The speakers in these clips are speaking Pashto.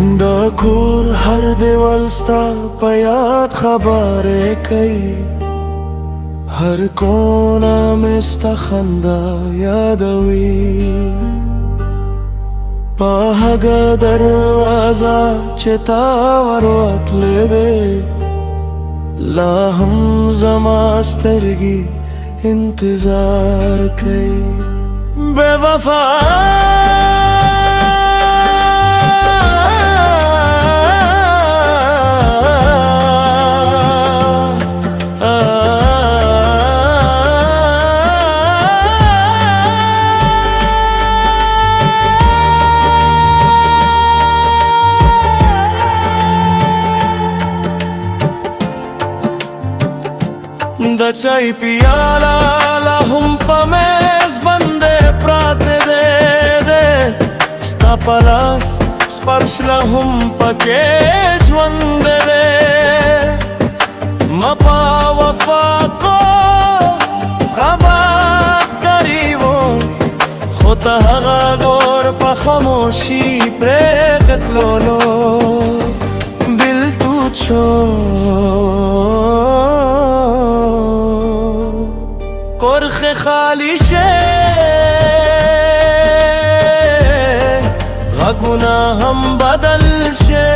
د کور هر دیوال ستا په یاد خبرې کوي، هر کونه مې ستا خندا یادوي. په هغه دروازه چې تا ورتلې وې، لا هم زما سترګې انتظار کوي. بے وفا د چای پیاله لا هم په میز باندې پراته دی، ستا په لاس سپرش لا هم پکې ژوند دی. ما په وفا کو غابت کری و، خو ته هغه دور په خاموشي پرېږدلو، بیلتون شو کرخ خالی شه، غږونه هم بدل شه،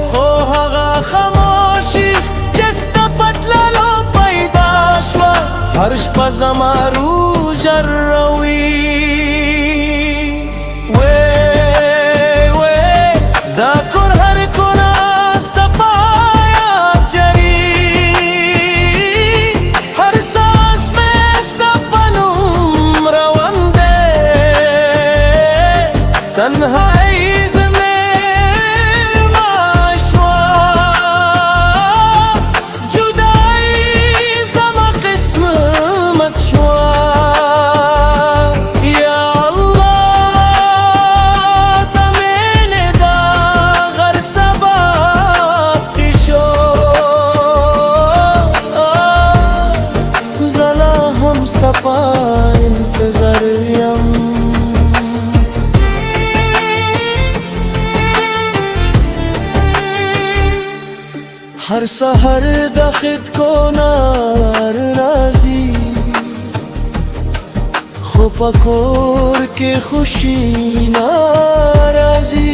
خو هغه خاموشي چې ستا په تللو پیدا شوه، هر شپه زما روح ژړوي. دا کور هر کونه ستا په تنهایی زمین ماشوا، جدایی زما قسمت شوا. یا الله تمین دا غر سبب کی شو، زلا هم ستا پا انتظار یم. هر سحر د خط کو نار راځي، خو په کور کې خوشي ناراضي.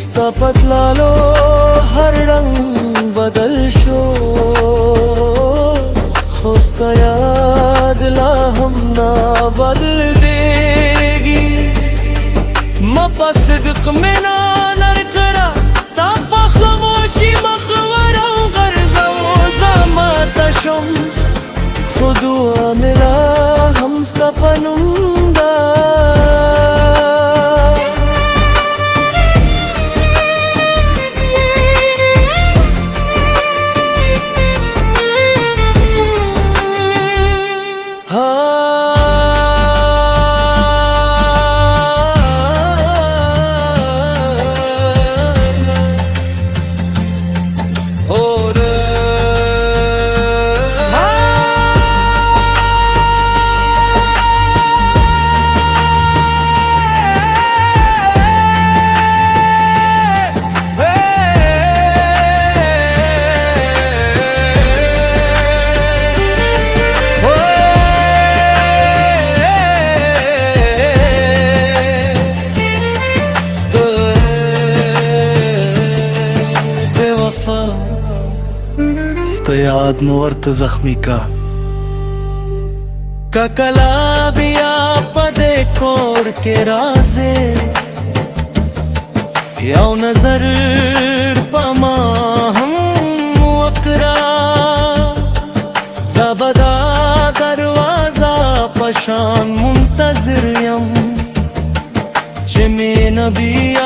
ستا په تللو هر رنګ بدل شو، خو ستا یاد لا هم نه بدلېږي. ما په صدق مینه نرکړه تا په خاموشي مخور او غرزو زما ته شم، خو دعا مې لا هم ستا په نوم ده. ستا یاد مو ورته زخمی کا کلا بیا په دې کور کې راځې، یو نظر په ما هم وکړه، زه به دا دروازه په شان منتظر یم چې مینه بیا